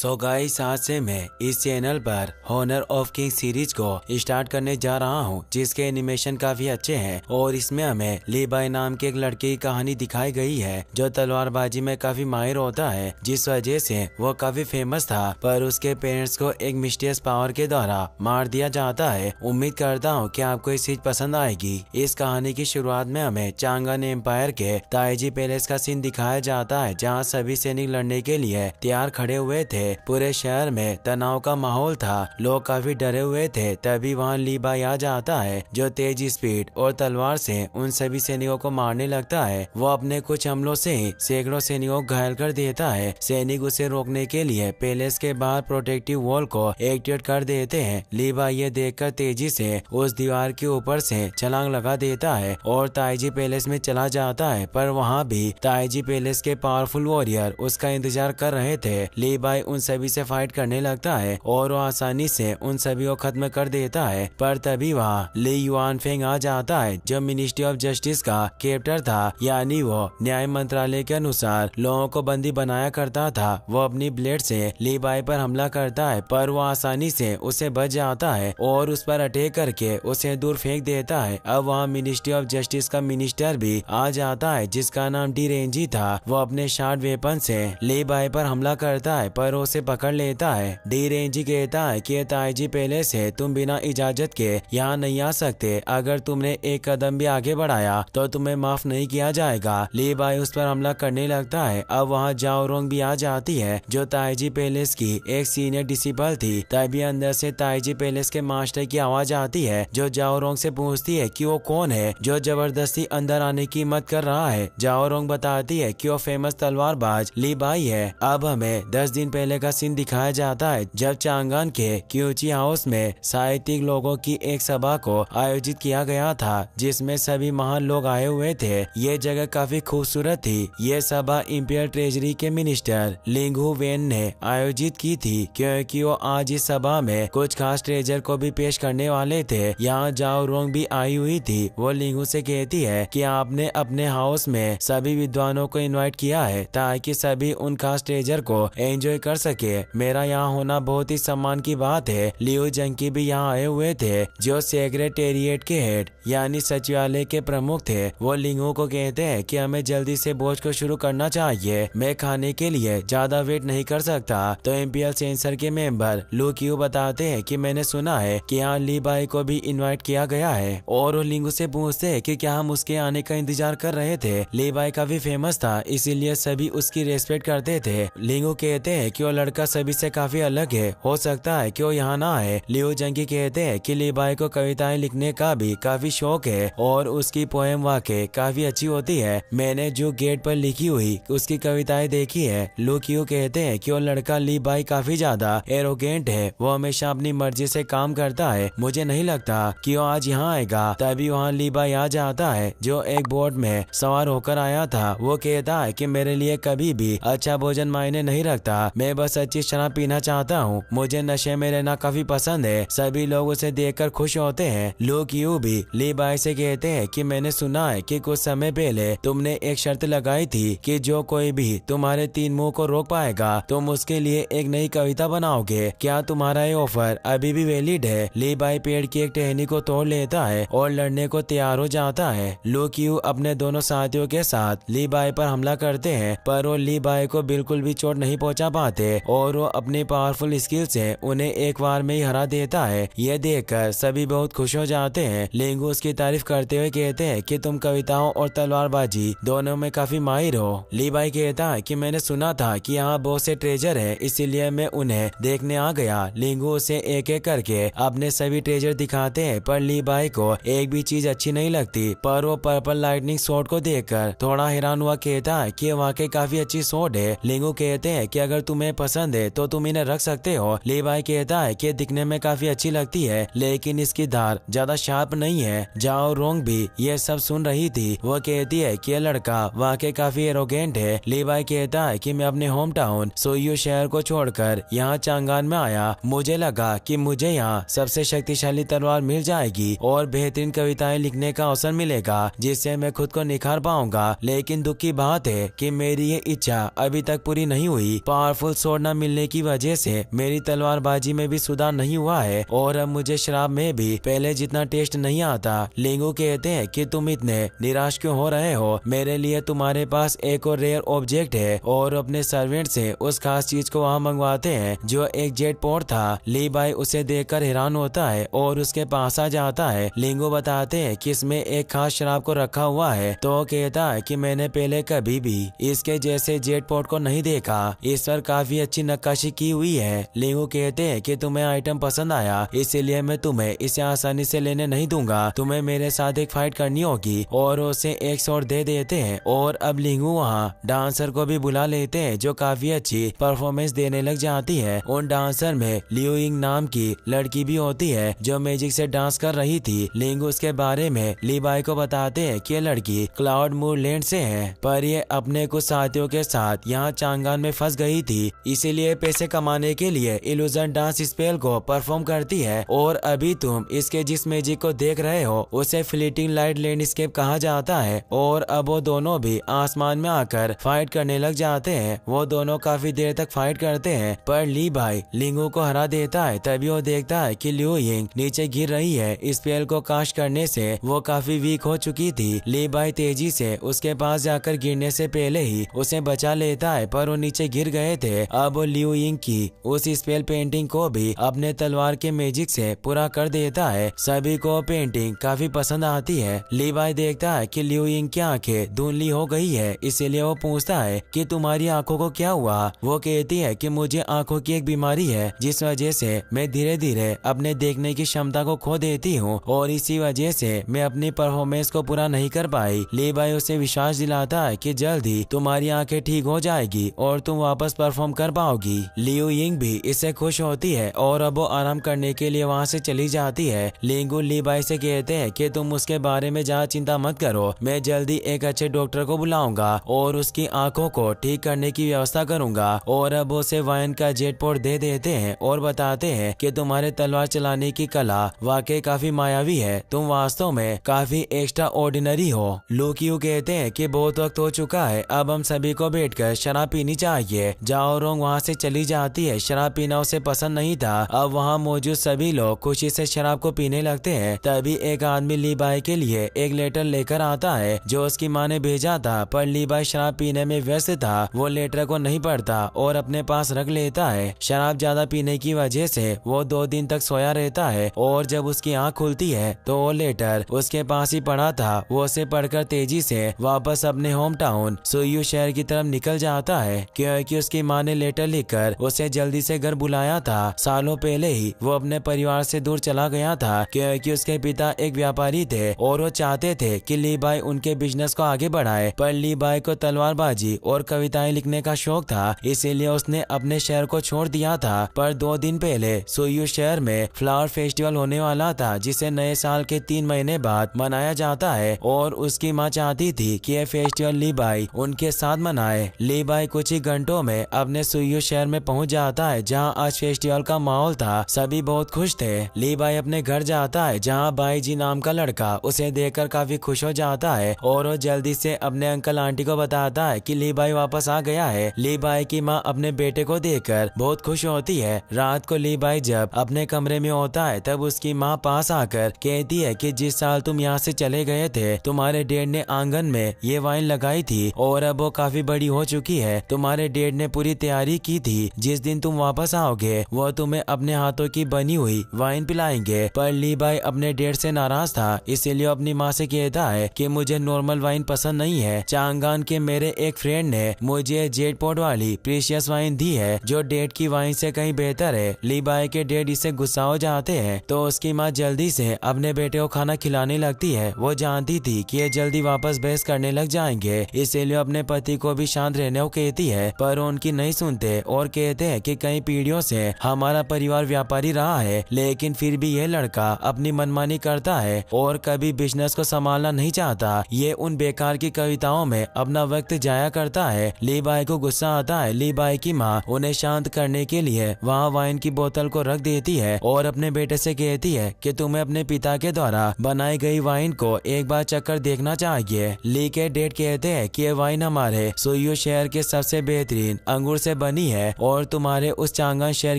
So guys, आज से मैं इस चैनल पर हॉनर ऑफ किंग सीरीज को स्टार्ट करने जा रहा हूँ, जिसके एनिमेशन काफी अच्छे हैं और इसमें हमें ली बाई नाम के एक लड़के की कहानी दिखाई गई है जो तलवारबाजी में काफी माहिर होता है, जिस वजह से वो काफी फेमस था। पर उसके पेरेंट्स को एक मिस्टीरियस पावर के द्वारा मार दिया जाता है। उम्मीद करता हूँ कि आपको इस चीज पसंद आएगी। इस कहानी की शुरुआत में हमें चांगन एम्पायर के ताइजी पैलेस का सीन दिखाया जाता है, जहाँ सभी सैनिक लड़ने के लिए तैयार खड़े हुए थे। पूरे शहर में तनाव का माहौल था, लोग काफी डरे हुए थे। तभी वहाँ ली बाई आ जाता है, जो तेज स्पीड और तलवार से उन सभी सैनिकों को मारने लगता है। वो अपने कुछ हमलों से ही सैकड़ों सैनिकों को घायल कर देता है। सैनिक उसे रोकने के लिए पैलेस के बाहर प्रोटेक्टिव वॉल को एक्टिवेट कर देते हैं। ली बाई ये देखकर तेजी से उस दीवार के ऊपर से छलांग लगा देता है और ताइजी पैलेस में चला जाता है। पर वहाँ भी ताइजी पैलेस के पावरफुल वॉरियर उसका इंतजार कर रहे थे। ली बाई उन सभी से फाइट करने लगता है और वो आसानी से उन सभी को खत्म कर देता है। पर तभी वहाँ ली युआन फेंग आ जाता है, जो मिनिस्ट्री ऑफ जस्टिस का कैप्टन था, यानी वो न्याय मंत्रालय के अनुसार लोगों को बंदी बनाया करता था। वो अपनी ब्लेड से ली बाई पर हमला करता है, पर वो आसानी से उसे बच जाता है और उस पर अटैक करके उसे दूर फेंक देता है। अब वहाँ मिनिस्ट्री ऑफ जस्टिस का मिनिस्टर भी आ जाता है, जिसका नाम डी रेंजी था। वो अपने शार्ट वेपन से ली बाई पर हमला करता है, पर उसे पकड़ लेता है। डी रेंजी कहता है कि ताइजी पैलेस है, तुम बिना इजाजत के यहाँ नहीं आ सकते। अगर तुमने एक कदम भी आगे बढ़ाया तो तुम्हें माफ नहीं किया जाएगा। ली बाई उस पर हमला करने लगता है। अब वहाँ जाओ रोंग भी आ जाती है, जो ताइजी पैलेस की एक सीनियर डिसिपल थी। तभी अंदर से ताइजी पैलेस के मास्टर की आवाज आती है, जो जाओ रोंग से पूछती है कि वो कौन है जो जबरदस्ती अंदर आने की हिम्मत कर रहा है। जाओ रोंग बताती है कि वो फेमस तलवारबाज ली बाई है। अब हमें 10 दिन पहले का सीन दिखाया जाता है, जब चांगन के क्यूची हाउस में साहित्यिक लोगों की एक सभा को आयोजित किया गया था, जिसमें सभी महान लोग आए हुए थे। ये जगह काफी खूबसूरत थी। ये सभा इंपीरियल ट्रेजरी के मिनिस्टर लिंगहू वेन ने आयोजित की थी, क्योंकि वो आज इस सभा में कुछ खास ट्रेजर को भी पेश करने वाले थे। यहाँ जाओ रोंग भी आई हुई थी। वो लिंगहू से कहती है कि आपने अपने हाउस में सभी विद्वानों को इनवाइट किया है, ताकि सभी उन खास ट्रेजर को एंजॉय कर सके। मेरा यहाँ होना बहुत ही सम्मान की बात है। लियो जंकी भी यहाँ आए हुए थे, जो सेक्रेटेरिएट के हेड यानी सचिवालय के प्रमुख थे। वो लिंगू को कहते हैं कि हमें जल्दी से भोज को शुरू करना चाहिए, मैं खाने के लिए ज्यादा वेट नहीं कर सकता। तो इंपीरियल सेंसर के मेंबर लू क्यू बताते हैं कि मैंने सुना है कि यहाँ ली बाई को भी इनवाइट किया गया है, और वो लिंगू से पूछते हैं कि क्या हम उसके आने का इंतजार कर रहे थे। ली बाई काफी फेमस था, इसीलिए सभी उसकी रेस्पेक्ट करते थे। लिंगू कहते हैं कि वो लड़का सभी से काफी अलग है, हो सकता है कि वो यहाँ ना आए। लियो जंकी कहते हैं कि ली बाई को कविताएं लिखने का भी काफी शौक है और उसकी पोएम वाकई काफी अच्छी होती है। मैंने जो गेट पर लिखी हुई उसकी कविताएं देखी है। लू क्यू कहते हैं कि वो लड़का ली बाई काफी ज्यादा एरोगेंट है, वो हमेशा अपनी मर्जी से काम करता है। मुझे नहीं लगता कि वो आज यहाँ आएगा। तभी वहाँ ली बाई आ जाता है, जो एक बोट में सवार होकर आया था। वो कहता है कि मेरे लिए कभी भी अच्छा भोजन मायने नहीं रखता, मैं बस अच्छी शराब पीना चाहता हूँ। मुझे नशे में रहना काफी पसंद है। सभी लोग उसे देखकर खुश होते हैं। लोग यूं भी ली बाई से कहते हैं कि मैंने सुना है कि कुछ समय पहले तुमने एक शर्त लगाई थी कि जो कोई भी तुम्हारे 3 मुंह को रोक पाएगा तुम उसके लिए एक नई कविता बनाओगे। क्या तुम्हारा ये ऑफर अभी भी वैलिड है? ली बाई पेड़ की एक टहनी को तोड़ लेता है और लड़ने को तैयार हो जाता है। लोग यूं अपने दोनों साथियों के साथ ली बाई पर हमला करते हैं, पर वो ली बाई को बिल्कुल भी चोट नहीं पहुंचा पाते और वो अपनी पावरफुल स्किल से उन्हें एक बार में ही हरा देता है। ये देखकर सभी बहुत खुश हो जाते हैं। लिंगू उसकी तारीफ करते हुए कहते हैं कि तुम कविताओं और तलवारबाजी दोनों में काफी माहिर हो। ली बाई कहता है कि मैंने सुना था कि यहाँ बहुत से ट्रेजर है, इसीलिए मैं उन्हें देखने आ गया। लिंगू उसे एक एक करके अपने सभी ट्रेजर दिखाते हैं, पर ली बाई को एक भी चीज अच्छी नहीं लगती। पर वो पर्पल लाइटनिंग स्वॉर्ड को देखकर थोड़ा हैरान हुआ कहता है कि वाकई काफी अच्छी स्वॉर्ड है। लिंगू कहते हैं कि अगर तुम्हें पसंद है तो तुम इन्हें रख सकते हो। ली बाई कहता है कि दिखने में काफी अच्छी लगती है, लेकिन इसकी धार ज्यादा शार्प नहीं है। जाओ रोंग भी ये सब सुन रही थी। वो कहती है कि यह लड़का वाकई काफी एरोगेंट है। ली बाई कहता है कि मैं अपने होम टाउन सोयू शहर को छोड़कर यहाँ चांगान में आया। मुझे लगा कि मुझे यहाँ सबसे शक्तिशाली तलवार मिल जाएगी और बेहतरीन कविताएं लिखने का अवसर मिलेगा, जिससे मैं खुद को निखार पाऊंगा। लेकिन दुख की बात है कि मेरी ये इच्छा अभी तक पूरी नहीं हुई। पावरफुल स्वord न मिलने की वजह से मेरी तलवारबाजी में भी सुधार नहीं हुआ है और अब मुझे शराब में भी पहले जितना टेस्ट नहीं आता। लिंगू कहते हैं कि तुम इतने निराश क्यों हो रहे हो, मेरे लिए तुम्हारे पास एक और रेयर ऑब्जेक्ट है और अपने सर्वेंट से उस खास चीज को वहाँ मंगवाते हैं जो एक जेट पॉड था। ली बाई उसे देखकर हैरान होता है और उसके पास आ जाता है। लिंगू बताते हैं कि इसमें एक खास शराब को रखा हुआ है तो कहता है कि मैंने पहले कभी भी इसके जैसे जेट पॉड को नहीं देखा, इस पर काफी अच्छी नक्काशी की हुई है। लिंगू कहते हैं कि तुम्हें आइटम पसंद आया इसीलिए मैं तुम्हें इसे आसानी से लेने नहीं दूंगा, तुम्हें मेरे साथ एक फाइट करनी होगी और उसे एक शॉट दे देते हैं। और अब लिंगू वहाँ डांसर को भी बुला लेते हैं जो काफी अच्छी परफॉर्मेंस देने लग जाती है। उन डांसर में लियो यिंग नाम की लड़की भी होती है जो मैजिक से डांस कर रही थी। लिंगू उसके बारे में ली बाई को बताते हैं कि ये लड़की क्लाउड मून लैंड से है पर ये अपने कुछ साथियों के साथ यहाँ चांगान में फंस गई थी, इसीलिए पैसे कमाने के लिए इल्यूजन डांस स्पेल को परफॉर्म करती है। और अभी तुम इसके जिस मैजिक को देख रहे हो उसे फ्लीटिंग लाइट लैंडस्केप कहा जाता है। और अब वो दोनों भी आसमान में आकर फाइट करने लग जाते हैं। वो दोनों काफी देर तक फाइट करते हैं पर ली बाई लिंगू को हरा देता है। तभी वो देखता है कि लियो यिंग नीचे गिर रही है। स्पेल को कास्ट करने से वो काफी वीक हो चुकी थी। ली बाई तेजी से उसके पास जाकर गिरने से पहले ही उसे बचा लेता है पर वो नीचे गिर गए थे। अब वो लियो यिंग की उस स्पेल पेंटिंग को भी अपने तलवार के मैजिक से पूरा कर देता है। सभी को पेंटिंग काफी पसंद आती है। ली बाई देखता है कि लियो यिंग की आंखें धुंधली हो गई है इसीलिए वो पूछता है कि तुम्हारी आंखों को क्या हुआ। वो कहती है कि मुझे आंखों की एक बीमारी है जिस वजह से मैं धीरे धीरे अपने देखने की क्षमता को खो देती हूँ और इसी वजह से मैं अपनी परफॉर्मेंस को पूरा नहीं कर पाई। ली बाई उसे विश्वास दिलाता है कि जल्द ही तुम्हारी आंखें ठीक हो जाएगी और तुम वापस परफॉर्म कर पाओगी। लियो यिंग भी इससे खुश होती है और अब वो आराम करने के लिए वहाँ से चली जाती है। लिंगू ली बाई से कहते हैं कि तुम उसके बारे में ज्यादा चिंता मत करो, मैं जल्दी एक अच्छे डॉक्टर को बुलाऊंगा और उसकी आंखों को ठीक करने की व्यवस्था करूंगा। और अब उसे वाइन का जेट पॉड दे देते हैं और बताते हैं कि तुम्हारे तलवार चलाने की कला वाकई काफी मायावी है, तुम वास्तव में काफी एक्स्ट्रा ऑर्डिनरी हो। लुकियो कहते हैं कि बहुत वक्त हो चुका है, अब हम सभी को बैठकर शराब पीनी चाहिए। जाओ रोंग वहाँ से चली जाती है। शराब पीना उसे पसंद नहीं था। अब वहाँ मौजूद सभी लोग खुशी से शराब को पीने लगते हैं। तभी एक आदमी ली बाई के लिए एक लेटर लेकर आता है जो उसकी माँ ने भेजा था पर ली बाई शराब पीने में व्यस्त था। वो लेटर को नहीं पढ़ता और अपने पास रख लेता है। शराब ज्यादा पीने की वजह से वो 2 दिन तक सोया रहता है और जब उसकी आँख खुलती है तो वो लेटर उसके पास ही पड़ा था। वो उसे पढ़कर तेजी से वापस अपने होम टाउन सुयू शहर की तरफ निकल जाता है क्योंकि उसकी माँ ने लेटर लिखकर उसे जल्दी से घर बुलाया था। सालों पहले ही वो अपने परिवार से दूर चला गया था क्योंकि उसके पिता एक व्यापारी थे और वो चाहते थे कि ली बाई उनके बिजनेस को आगे बढ़ाए। पर ली बाई को तलवारबाजी और कविताएं लिखने का शौक था इसीलिए उसने अपने शहर को छोड़ दिया था। पर 2 दिन पहले सुयू शहर में फ्लावर फेस्टिवल होने वाला था जिसे नए साल के 3 महीने बाद मनाया जाता है और उसकी माँ चाहती थी कि यह फेस्टिवल ली बाई उनके साथ मनाए। ली बाई कुछ ही घंटों में अपने सुयू शहर में पहुंच जाता है जहां आज फेस्टिवल का माहौल था। सभी बहुत खुश थे। ली बाई अपने घर जाता है जहां बाई जी नाम का लड़का उसे देखकर काफी खुश हो जाता है और वो जल्दी से अपने अंकल आंटी को बताता है कि ली बाई वापस आ गया है। ली बाई की माँ अपने बेटे को देखकर बहुत खुश होती है। रात को ली बाई जब अपने कमरे में होता है तब उसकी माँ पास आकर कहती है कि जिस साल तुम यहाँ से चले गए थे तुम्हारे डैड ने आंगन में ये वाइन लगाई थी और अब वो काफी बड़ी हो चुकी है। तुम्हारे डैड ने पूरी तैयारी की थी, जिस दिन तुम वापस आओगे वो तुम्हें अपने हाथों की बनी हुई वाइन पिलाएंगे। पर ली बाई अपने डैड से नाराज था इसीलिए अपनी माँ से कहता है कि मुझे नॉर्मल वाइन पसंद नहीं है। चांगान के मेरे एक फ्रेंड ने मुझे जेट पॉड वाली प्रीशियस वाइन दी है जो डैड की वाइन से कहीं बेहतर है। ली बाई के डैड इसे गुस्सा हो जाते हैं तो उसकी माँ जल्दी से अपने बेटे को खाना खिलाने लगती है। वो जानती थी कि ये जल्दी वापस बहस करने लग जाएंगे इसीलिए अपने पति को भी शांत रहने को कहती है पर उनकी नहीं सुनते और कहते हैं कि कई पीढ़ियों से हमारा परिवार व्यापारी रहा है लेकिन फिर भी ये लड़का अपनी मनमानी करता है और कभी बिजनेस को संभालना नहीं चाहता। ये उन बेकार की कविताओं में अपना वक्त जाया करता है। ली बाई को गुस्सा आता है। ली बाई की माँ उन्हें शांत करने के लिए वहाँ वाइन की बोतल को रख देती है और अपने बेटे से कहती है कि तुम्हें अपने पिता के द्वारा बनाई गई वाइन को एक बार चक्कर देखना चाहिए। ली के डैड कहते हैं कि ये वाइन हमारे सुयू शहर के सबसे बेहतरीन अंगूर से से बनी है और तुम्हारे उस चांगान शहर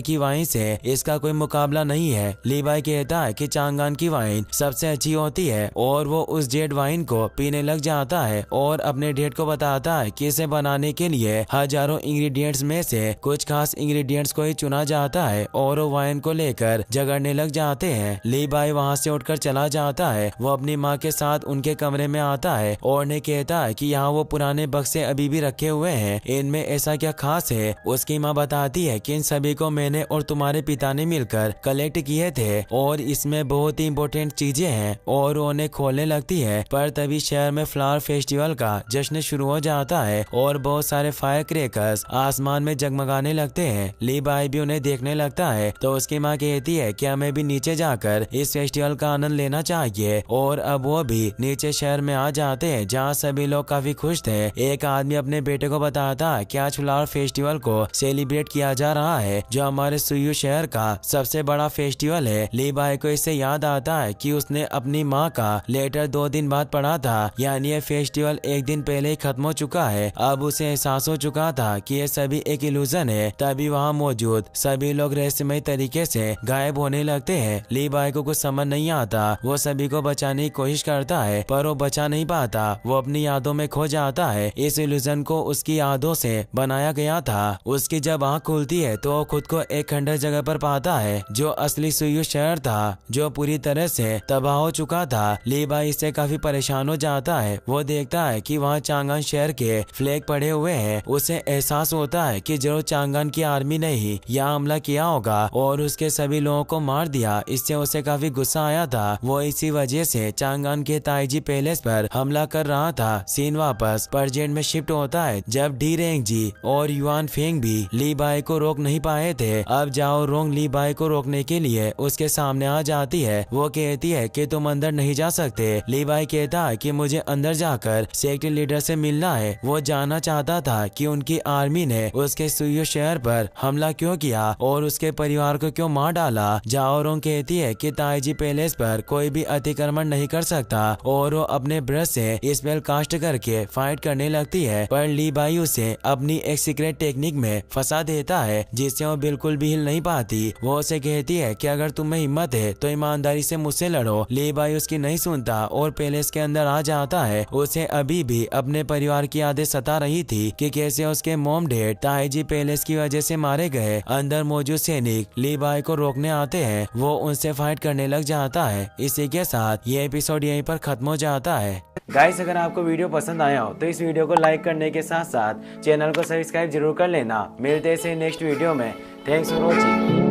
की वाइन से इसका कोई मुकाबला नहीं है। लीवाई कहता है कि चांगान की वाइन सबसे अच्छी होती है और वो उस जेड वाइन को पीने लग जाता है और अपने डेट को बताता है कि इसे बनाने के लिए हजारों इंग्रेडिएंट्स में से कुछ खास इंग्रेडिएंट्स को ही चुना जाता है और वो वाइन को लेकर झगड़ने लग जाते हैं। लीवाई वहाँ से उठकर चला जाता है। वो अपनी माँ के साथ उनके कमरे में आता है और उन्हें कहता है कि यहाँ वो पुराने बक्से अभी भी रखे हुए हैं, इनमें ऐसा क्या खास है। उसकी माँ बताती है कि इन सभी को मैंने और तुम्हारे पिता ने मिलकर कलेक्ट किए थे और इसमें बहुत ही इम्पोर्टेंट चीजें हैं और उन्हें खोलने लगती है। पर तभी शहर में फ्लावर फेस्टिवल का जश्न शुरू हो जाता है और बहुत सारे फायर क्रैकर्स आसमान में जगमगाने लगते हैं। लीवाई भी उन्हें देखने लगता है तो उसकी माँ कहती है कि हमें भी नीचे जाकर इस फेस्टिवल का आनंद लेना चाहिए और अब वो भी नीचे शहर में आ जाते हैं जहाँ सभी लोग काफी खुश थे। एक आदमी अपने बेटे को बताता है कि आज फ्लावर फेस्टिवल को सेलिब्रेट किया जा रहा है जो हमारे सुयू शहर का सबसे बड़ा फेस्टिवल है। लीवाई को इससे याद आता है कि उसने अपनी माँ का लेटर 2 दिन बाद पढ़ा था, यानी ये फेस्टिवल एक दिन पहले ही खत्म हो चुका है। अब उसे एहसास हो चुका था कि ये सभी एक इल्यूजन है। तभी वहाँ मौजूद सभी लोग रहस्यमय तरीके से गायब होने लगते हैं। लीवाई को कुछ समझ नहीं आता। वो सभी को बचाने की कोशिश करता है पर वो बचा नहीं पाता। वो अपनी यादों में खो जाता है। इस इल्यूजन को उसकी यादों से बनाया गया था। उसकी जब आँख खुलती है तो वो खुद को एक खंडर जगह पर पाता है जो असली सुयू शहर था जो पूरी तरह से तबाह हो चुका था। लीवाई इससे काफी परेशान हो जाता है। वो देखता है कि वहाँ चांगान शहर के फ्लैग पड़े हुए हैं। उसे एहसास होता है कि जरूर चांगान की आर्मी ने ही यहाँ हमला किया होगा और उसके सभी लोगों को मार दिया। इससे उसे काफी गुस्सा आया था। वो इसी वजह से चांगान के ताइजी पैलेस पर हमला कर रहा था। सीन वापस प्रेजेंट में शिफ्ट होता है जब डी रेंग जी और युआन फेंग भी लीवाई को रोक नहीं पाए थे। अब जाओ रोंग लीवाई को रोकने के लिए उसके सामने आ जाती है। वो कहती है कि तुम अंदर नहीं जा सकते। लीवाई कहता है कि मुझे अंदर जाकर सेक्टर लीडर से मिलना है। वो जानना चाहता था कि उनकी आर्मी ने उसके सुयू शहर पर हमला क्यों किया और उसके परिवार को क्यों मार डाला। जाओ रोंग कहती है कि ताइजी पैलेस पर कोई भी अतिक्रमण नहीं कर सकता और वो अपने ब्रश से स्पेल कास्ट करके फाइट करने लगती है। पर लीवाई उसे अपनी एक सीक्रेट टेक्निक में फंसा देता है जिससे वो बिल्कुल भी हिल नहीं पाती। वो उसे कहती है कि अगर तुम्हें हिम्मत है तो ईमानदारी से मुझसे लड़ो। लीवाई उसकी नहीं सुनता और पैलेस के अंदर आ जाता है। उसे अभी भी अपने परिवार की यादें सता रही थी कि कैसे उसके मॉम डैड ताइजी पैलेस की वजह से मारे गए। अंदर मौजूद सैनिक लीवाई को रोकने आते हैं। वो उनसे फाइट करने लग जाता है। इसी के साथ ये एपिसोड यहीं पर खत्म हो जाता है। गाइस, अगर आपको वीडियो पसंद आया हो तो इस वीडियो को लाइक करने के साथ साथ चैनल को सब्सक्राइब जरूर कर लेना। मिलते हैं नेक्स्ट वीडियो में। Thanks for watching.